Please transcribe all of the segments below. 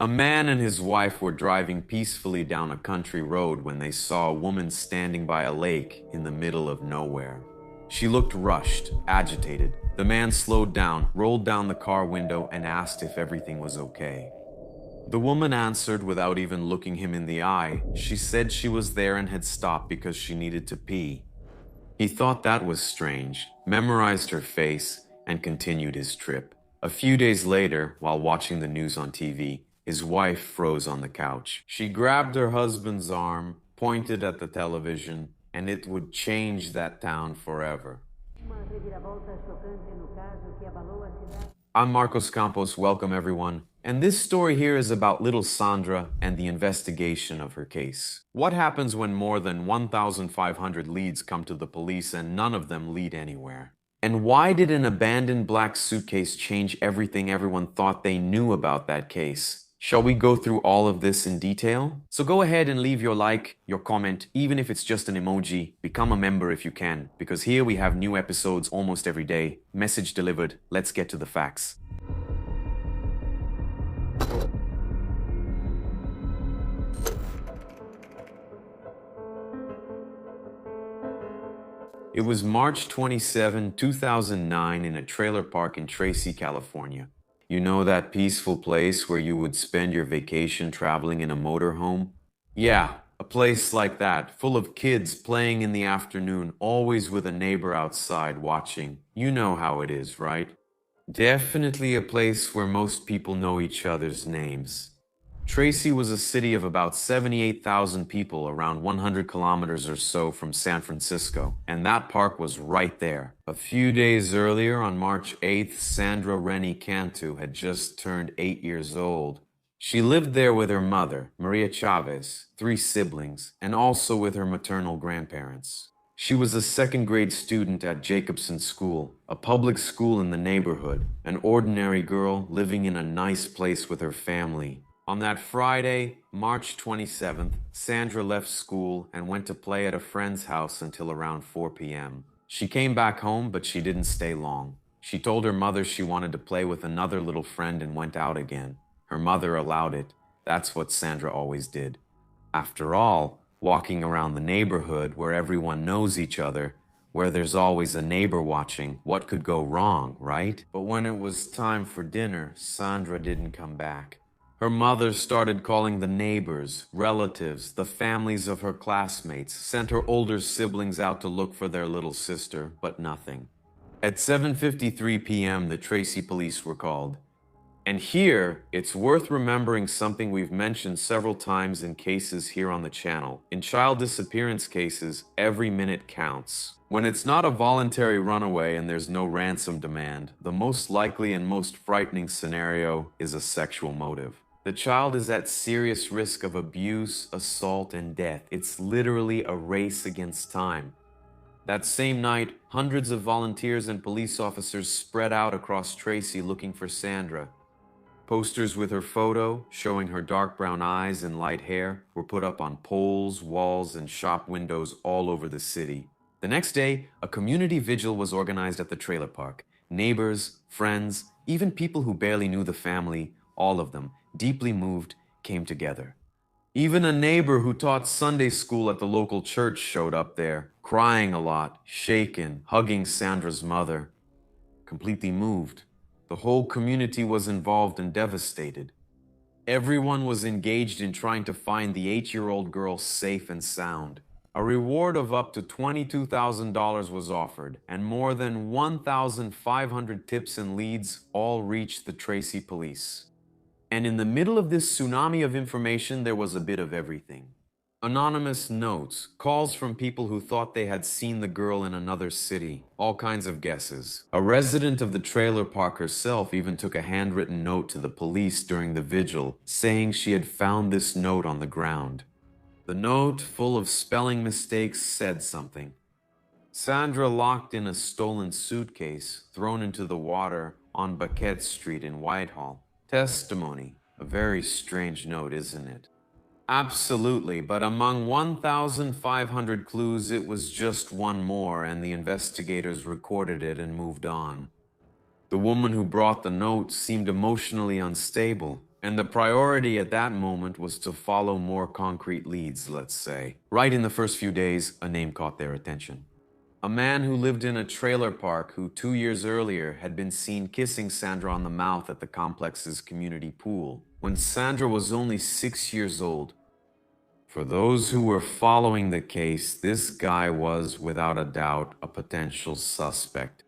A man and his wife were driving peacefully down a country road when they saw a woman standing by a lake in the middle of nowhere. She looked rushed, agitated. The man slowed down, rolled down the car window, and asked if everything was okay. The woman answered without even looking him in the eye. She said she was there and had stopped because she needed to pee. He thought that was strange, memorized her face, and continued his trip. A few days later, while watching the news on TV, his wife froze on the couch. She grabbed her husband's arm, pointed at the television, and it would change that town forever. I'm Marcos Campos, welcome everyone. And this story here is about little Sandra and the investigation of her case. What happens when more than 1,500 leads come to the police and none of them lead anywhere? And why did an abandoned black suitcase change everything everyone thought they knew about that case? Shall we go through all of this in detail? So go ahead and leave your like, your comment, even if it's just an emoji. Become a member if you can, because here we have new episodes almost every day. Message delivered. Let's get to the facts. It was March 27, 2009 in a trailer park in Tracy, California. You know that peaceful place where you would spend your vacation traveling in a motorhome? Yeah, a place like that, full of kids playing in the afternoon, always with a neighbor outside watching. You know how it is, right? Definitely a place where most people know each other's names. Tracy was a city of about 78,000 people, around 100 kilometers or so from San Francisco, and that park was right there. A few days earlier, on March 8th, Sandra Cantu had just turned 8 years old. She lived there with her mother, Maria Chavez, 3 siblings, and also with her maternal grandparents. She was a second-grade student at Jacobson School, a public school in the neighborhood, an ordinary girl living in a nice place with her family. On that Friday, March 27th, Sandra left school and went to play at a friend's house until around 4 p.m. She came back home, but she didn't stay long. She told her mother she wanted to play with another little friend and went out again. Her mother allowed it. That's what Sandra always did. After all, walking around the neighborhood where everyone knows each other, where there's always a neighbor watching, what could go wrong, right? But when it was time for dinner, Sandra didn't come back. Her mother started calling the neighbors, relatives, the families of her classmates, sent her older siblings out to look for their little sister, but nothing. At 7:53 p.m., the Tracy police were called. And here, it's worth remembering something we've mentioned several times in cases here on the channel. In child disappearance cases, every minute counts. When it's not a voluntary runaway and there's no ransom demand, the most likely and most frightening scenario is a sexual motive. The child is at serious risk of abuse, assault, and death. It's literally a race against time. That same night, hundreds of volunteers and police officers spread out across Tracy looking for Sandra. Posters with her photo, showing her dark brown eyes and light hair, were put up on poles, walls, and shop windows all over the city. The next day, a community vigil was organized at the trailer park. Neighbors, friends, even people who barely knew the family, all of them, deeply moved, came together. Even a neighbor who taught Sunday school at the local church showed up there, crying a lot, shaken, hugging Sandra's mother. Completely moved. The whole community was involved and devastated. Everyone was engaged in trying to find the 8-year-old girl safe and sound. A reward of up to $22,000 was offered, and more than 1,500 tips and leads all reached the Tracy police. And in the middle of this tsunami of information, there was a bit of everything. Anonymous notes, calls from people who thought they had seen the girl in another city, all kinds of guesses. A resident of the trailer park herself even took a handwritten note to the police during the vigil, saying she had found this note on the ground. The note, full of spelling mistakes, said something. Sandra locked in a stolen suitcase, thrown into the water on Baquette Street in Whitehall. Testimony. A very strange note, isn't it? Absolutely, but among 1,500 clues, it was just one more, and the investigators recorded it and moved on. The woman who brought the note seemed emotionally unstable. And the priority at that moment was to follow more concrete leads, let's say. Right in the first few days, a name caught their attention. A man who lived in a trailer park who 2 years earlier had been seen kissing Sandra on the mouth at the complex's community pool, when Sandra was only 6 years old. For those who were following the case, this guy was, without a doubt, a potential suspect.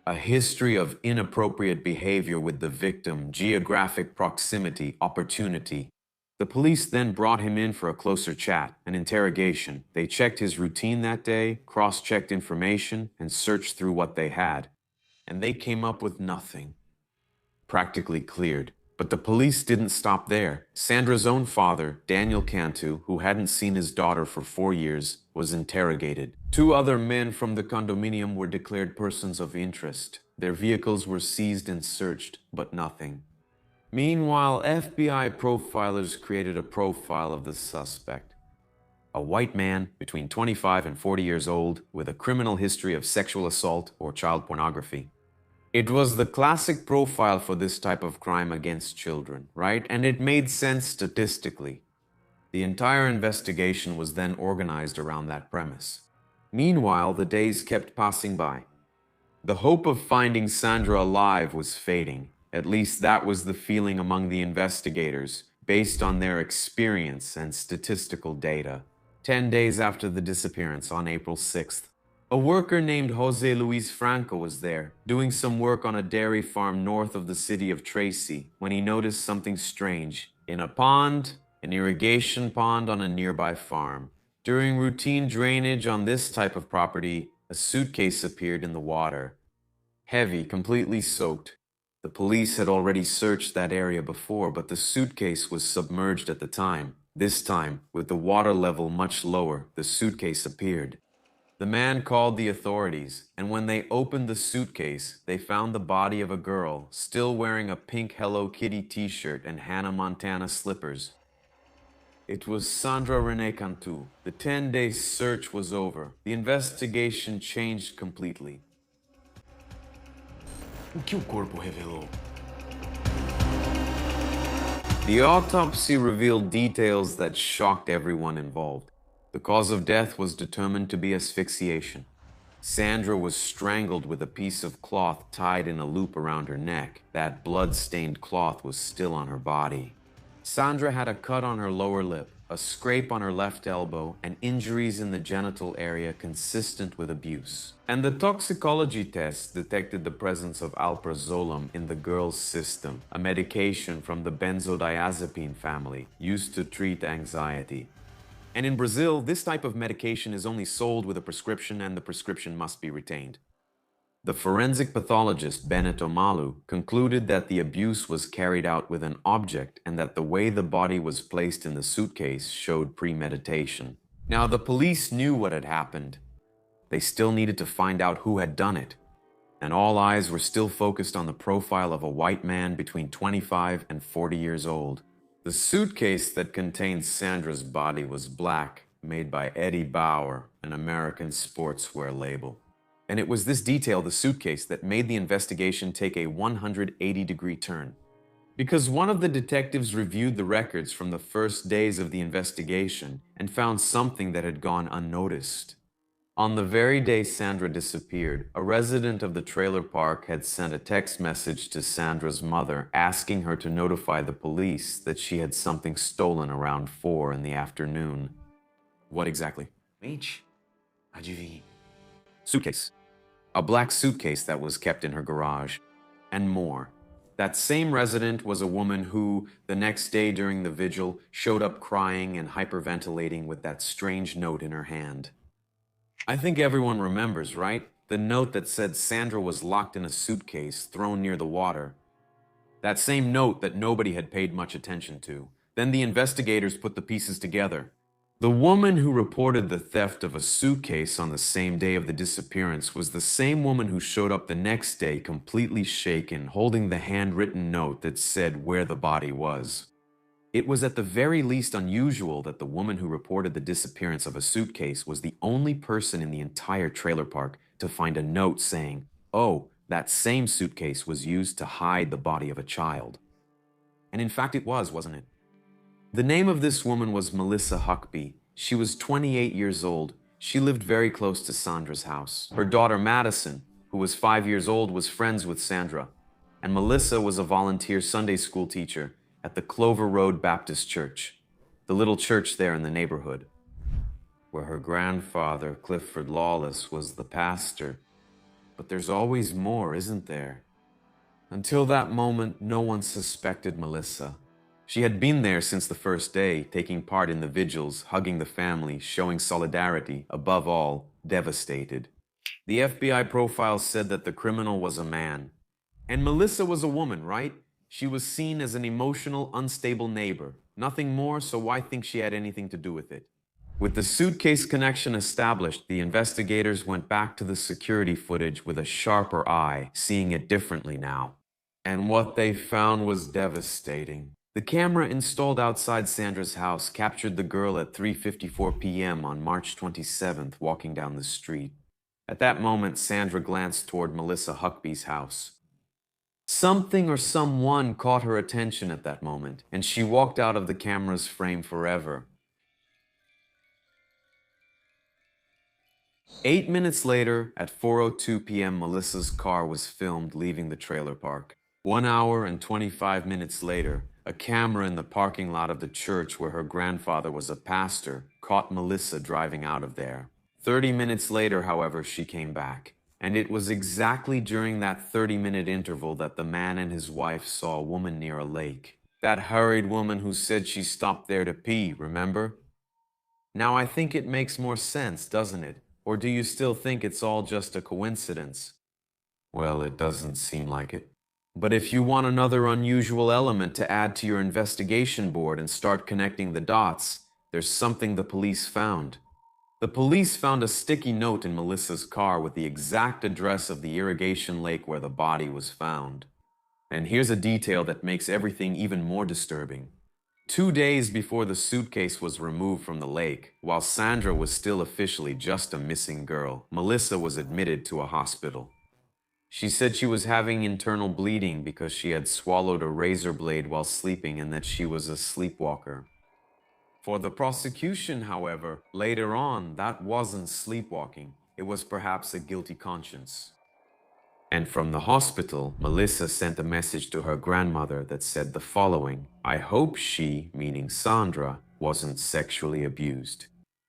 A history of inappropriate behavior with the victim, geographic proximity, opportunity. The police then brought him in for a closer chat, an interrogation. They checked his routine that day, cross-checked information, and searched through what they had. And they came up with nothing. Practically cleared. But the police didn't stop there. Sandra's own father, Daniel Cantu, who hadn't seen his daughter for 4 years, was interrogated. 2 other men from the condominium were declared persons of interest. Their vehicles were seized and searched, but nothing. Meanwhile, FBI profilers created a profile of the suspect. A white man between 25 and 40 years old with a criminal history of sexual assault or child pornography. It was the classic profile for this type of crime against children, right? And it made sense statistically. The entire investigation was then organized around that premise. Meanwhile, the days kept passing by. The hope of finding Sandra alive was fading. At least that was the feeling among the investigators, based on their experience and statistical data. 10 days after the disappearance, on April 6th, a worker named Jose Luis Franco was there, doing some work on a dairy farm north of the city of Tracy, when he noticed something strange. In a pond, an irrigation pond on a nearby farm. During routine drainage on this type of property, a suitcase appeared in the water. Heavy, completely soaked. The police had already searched that area before, but the suitcase was submerged at the time. This time, with the water level much lower, the suitcase appeared. The man called the authorities, and when they opened the suitcase, they found the body of a girl, still wearing a pink Hello Kitty t-shirt and Hannah Montana slippers. It was Sandra Renee Cantu. The 10-day search was over. The investigation changed completely. O que o corpo revelou? The autopsy revealed details that shocked everyone involved. The cause of death was determined to be asphyxiation. Sandra was strangled with a piece of cloth tied in a loop around her neck. That blood-stained cloth was still on her body. Sandra had a cut on her lower lip, a scrape on her left elbow, and injuries in the genital area consistent with abuse. And the toxicology tests detected the presence of alprazolam in the girl's system, a medication from the benzodiazepine family used to treat anxiety. And in Brazil, this type of medication is only sold with a prescription, and the prescription must be retained. The forensic pathologist, Benito Malu, concluded that the abuse was carried out with an object and that the way the body was placed in the suitcase showed premeditation. Now, the police knew what had happened. They still needed to find out who had done it. And all eyes were still focused on the profile of a white man between 25 and 40 years old. The suitcase that contained Sandra's body was black, made by Eddie Bauer, an American sportswear label. And it was this detail, the suitcase, that made the investigation take a 180-degree turn. Because one of the detectives reviewed the records from the first days of the investigation and found something that had gone unnoticed. On the very day Sandra disappeared, a resident of the trailer park had sent a text message to Sandra's mother asking her to notify the police that she had something stolen around 4 in the afternoon. What exactly? Mente? Adivinhe. Suitcase. A black suitcase that was kept in her garage. And more. That same resident was a woman who, the next day during the vigil, showed up crying and hyperventilating with that strange note in her hand. I think everyone remembers, right? The note that said Sandra was locked in a suitcase thrown near the water. That same note that nobody had paid much attention to. Then the investigators put the pieces together. The woman who reported the theft of a suitcase on the same day of the disappearance was the same woman who showed up the next day completely shaken, holding the handwritten note that said where the body was. It was at the very least unusual that the woman who reported the disappearance of a suitcase was the only person in the entire trailer park to find a note saying, "Oh, that same suitcase was used to hide the body of a child." And in fact, it was, wasn't it? The name of this woman was Melissa Huckaby. She was 28 years old. She lived very close to Sandra's house. Her daughter Madison, who was 5 years old, was friends with Sandra. And Melissa was a volunteer Sunday school teacher at the Clover Road Baptist Church, the little church there in the neighborhood, where her grandfather, Clifford Lawless, was the pastor. But there's always more, isn't there? Until that moment, no one suspected Melissa. She had been there since the first day, taking part in the vigils, hugging the family, showing solidarity, above all, devastated. The FBI profile said that the criminal was a man. And Melissa was a woman, right? She was seen as an emotional, unstable neighbor. Nothing more, so why think she had anything to do with it? With the suitcase connection established, the investigators went back to the security footage with a sharper eye, seeing it differently now. And what they found was devastating. The camera installed outside Sandra's house captured the girl at 3:54 p.m. on March 27th walking down the street. At that moment, Sandra glanced toward Melissa Huckaby's house. Something or someone caught her attention at that moment, and she walked out of the camera's frame forever. 8 minutes later, at 4:02 p.m., Melissa's car was filmed leaving the trailer park. 1 hour and 25 minutes later, a camera in the parking lot of the church where her grandfather was a pastor caught Melissa driving out of there. 30 minutes later, however, she came back. And it was exactly during that 30-minute interval that the man and his wife saw a woman near a lake. That hurried woman who said she stopped there to pee, remember? Now I think it makes more sense, doesn't it? Or do you still think it's all just a coincidence? Well, it doesn't seem like it. But if you want another unusual element to add to your investigation board and start connecting the dots, there's something the police found. The police found a sticky note in Melissa's car with the exact address of the irrigation lake where the body was found. And here's a detail that makes everything even more disturbing. 2 days before the suitcase was removed from the lake, while Sandra was still officially just a missing girl, Melissa was admitted to a hospital. She said she was having internal bleeding because she had swallowed a razor blade while sleeping and that she was a sleepwalker. For the prosecution, however, later on, that wasn't sleepwalking. It was perhaps a guilty conscience. And from the hospital, Melissa sent a message to her grandmother that said the following: "I hope she," meaning Sandra, "wasn't sexually abused."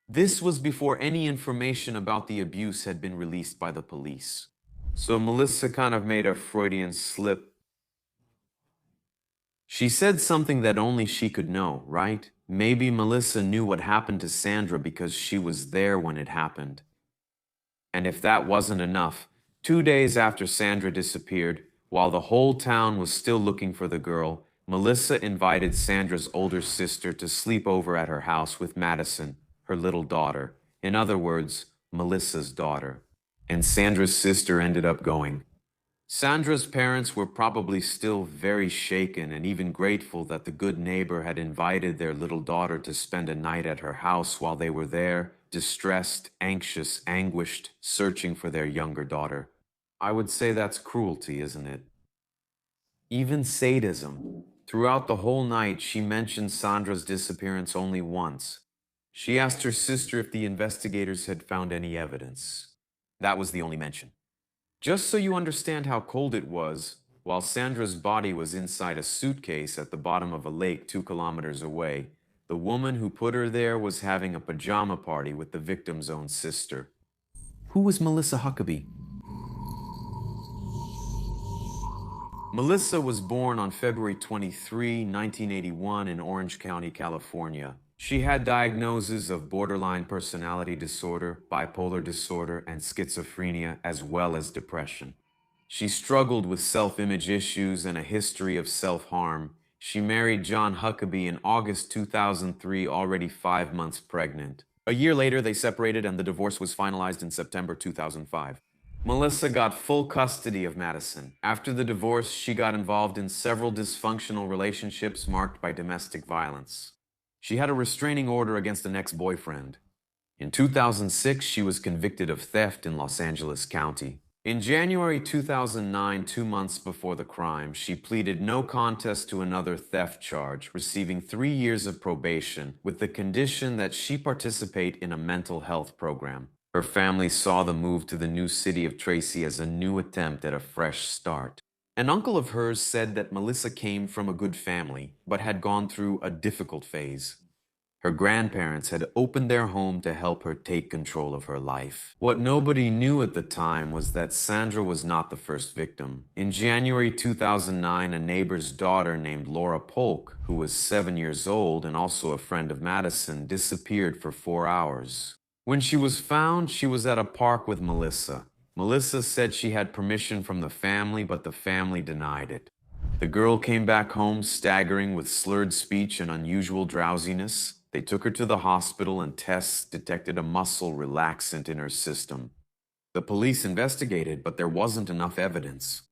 This was before any information about the abuse had been released by the police. So Melissa kind of made a Freudian slip. She said something that only she could know, right? Maybe Melissa knew what happened to Sandra because she was there when it happened. And if that wasn't enough, 2 days after Sandra disappeared, while the whole town was still looking for the girl, Melissa invited Sandra's older sister to sleep over at her house with Madison, her little daughter. In other words, Melissa's daughter. And Sandra's sister ended up going. Sandra's parents were probably still very shaken and even grateful that the good neighbor had invited their little daughter to spend a night at her house while they were there, distressed, anxious, anguished, searching for their younger daughter. I would say that's cruelty, isn't it? Even sadism. Throughout the whole night, she mentioned Sandra's disappearance only once. She asked her sister if the investigators had found any evidence. That was the only mention. Just so you understand how cold it was, while Sandra's body was inside a suitcase at the bottom of a lake 2 kilometers away, the woman who put her there was having a pajama party with the victim's own sister. Who was Melissa Huckaby? Melissa was born on February 23, 1981 in Orange County, California. She had diagnoses of borderline personality disorder, bipolar disorder, and schizophrenia, as well as depression. She struggled with self-image issues and a history of self-harm. She married John Huckaby in August 2003, already 5 months pregnant. A year later, they separated and the divorce was finalized in September 2005. Melissa got full custody of Madison. After the divorce, she got involved in several dysfunctional relationships marked by domestic violence. She had a restraining order against an ex-boyfriend. In 2006, she was convicted of theft in Los Angeles County. In January 2009, 2 months before the crime, she pleaded no contest to another theft charge, receiving 3 years of probation with the condition that she participate in a mental health program. Her family saw the move to the new city of Tracy as a new attempt at a fresh start. An uncle of hers said that Melissa came from a good family, but had gone through a difficult phase. Her grandparents had opened their home to help her take control of her life. What nobody knew at the time was that Sandra was not the first victim. In January 2009, a neighbor's daughter named Laura Polk, who was 7 years old and also a friend of Madison, disappeared for 4 hours. When she was found, she was at a park with Melissa. Melissa said she had permission from the family, but the family denied it. The girl came back home staggering with slurred speech and unusual drowsiness. They took her to the hospital and tests detected a muscle relaxant in her system. The police investigated, but there wasn't enough evidence.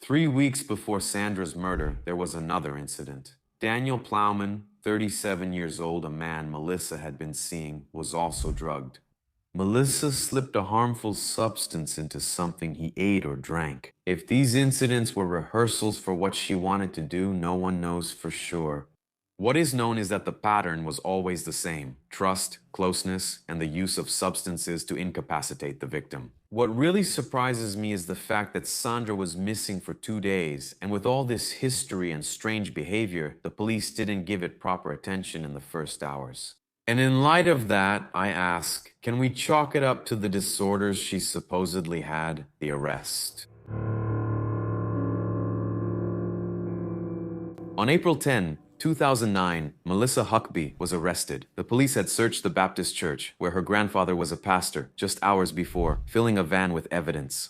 3 weeks before Sandra's murder, there was another incident. Daniel Plowman, 37 years old, a man Melissa had been seeing, was also drugged. Melissa slipped a harmful substance into something he ate or drank. If these incidents were rehearsals for what she wanted to do, no one knows for sure. What is known is that the pattern was always the same: trust, closeness, and the use of substances to incapacitate the victim. What really surprises me is the fact that Sandra was missing for 2 days, and with all this history and strange behavior, the police didn't give it proper attention in the first hours. And in light of that, I ask, can we chalk it up to the disorders she supposedly had, the arrest? On April 10, 2009, Melissa Huckaby was arrested. The police had searched the Baptist church, where her grandfather was a pastor, just hours before, filling a van with evidence.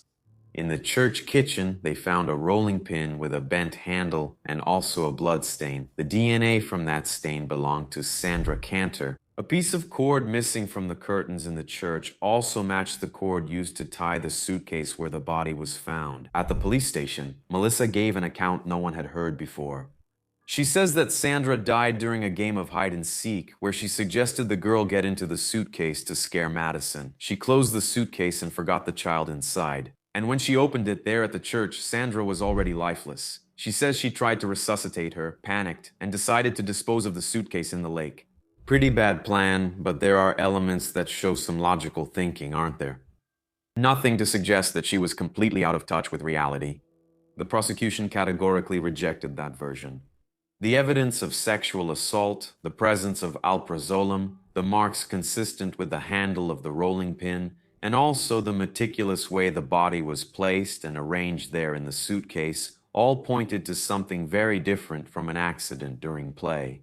In the church kitchen, they found a rolling pin with a bent handle and also a blood stain. The DNA from that stain belonged to Sandra Cantu. A piece of cord missing from the curtains in the church also matched the cord used to tie the suitcase where the body was found. At the police station, Melissa gave an account no one had heard before. She says that Sandra died during a game of hide and seek, where she suggested the girl get into the suitcase to scare Madison. She closed the suitcase and forgot the child inside. And when she opened it there at the church, Sandra was already lifeless. She says she tried to resuscitate her, panicked, and decided to dispose of the suitcase in the lake. Pretty bad plan, but there are elements that show some logical thinking, aren't there? Nothing to suggest that she was completely out of touch with reality. The prosecution categorically rejected that version. The evidence of sexual assault, the presence of alprazolam, the marks consistent with the handle of the rolling pin, and also the meticulous way the body was placed and arranged there in the suitcase, all pointed to something very different from an accident during play.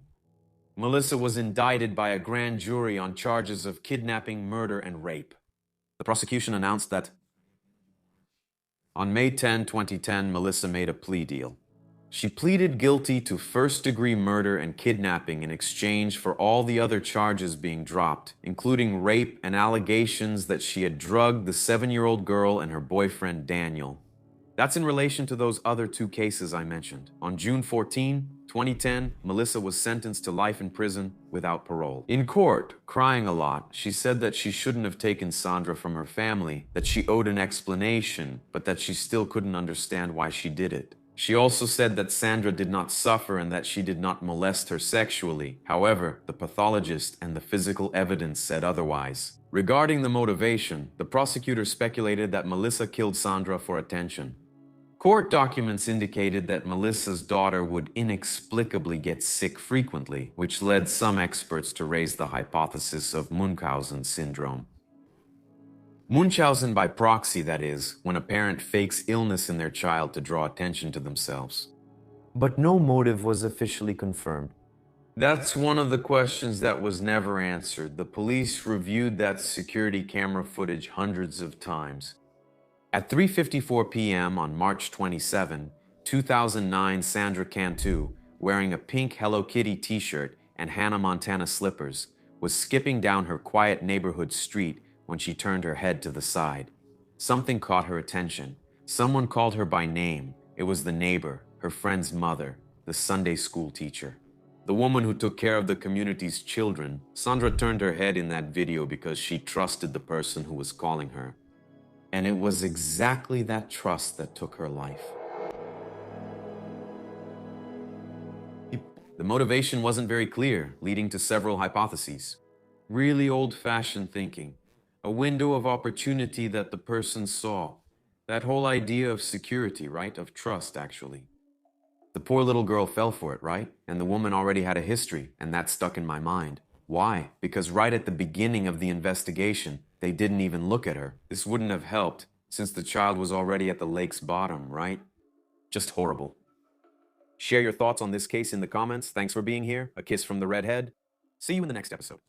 Melissa was indicted by a grand jury on charges of kidnapping, murder, and rape. The prosecution announced that on May 10, 2010, Melissa made a plea deal. She pleaded guilty to first-degree murder and kidnapping in exchange for all the other charges being dropped, including rape and allegations that she had drugged the 7-year-old girl and her boyfriend Daniel. That's in relation to those other 2 cases I mentioned. On June 14, 2010, Melissa was sentenced to life in prison without parole. In court, crying a lot, she said that she shouldn't have taken Sandra from her family, that she owed an explanation, but that she still couldn't understand why she did it. She also said that Sandra did not suffer and that she did not molest her sexually. However, the pathologist and the physical evidence said otherwise. Regarding the motivation, the prosecutor speculated that Melissa killed Sandra for attention. Court documents indicated that Melissa's daughter would inexplicably get sick frequently, which led some experts to raise the hypothesis of Munchausen syndrome. Munchausen by proxy, that is, when a parent fakes illness in their child to draw attention to themselves. But no motive was officially confirmed. That's one of the questions that was never answered. The police reviewed that security camera footage hundreds of times. At 3:54 p.m. on March 27, 2009, Sandra Cantu, wearing a pink Hello Kitty t-shirt and Hannah Montana slippers, was skipping down her quiet neighborhood street when she turned her head to the side. Something caught her attention. Someone called her by name. It was the neighbor, her friend's mother, the Sunday school teacher. The woman who took care of the community's children. Sandra turned her head in that video because she trusted the person who was calling her. And it was exactly that trust that took her life. The motivation wasn't very clear, leading to several hypotheses. Really old-fashioned thinking. A window of opportunity that the person saw. That whole idea of security, right? Of trust, actually. The poor little girl fell for it, right? And the woman already had a history, and that stuck in my mind. Why? Because right at the beginning of the investigation, they didn't even look at her. This wouldn't have helped, since the child was already at the lake's bottom, right? Just horrible. Share your thoughts on this case in the comments. Thanks for being here. A kiss from the redhead. See you in the next episode.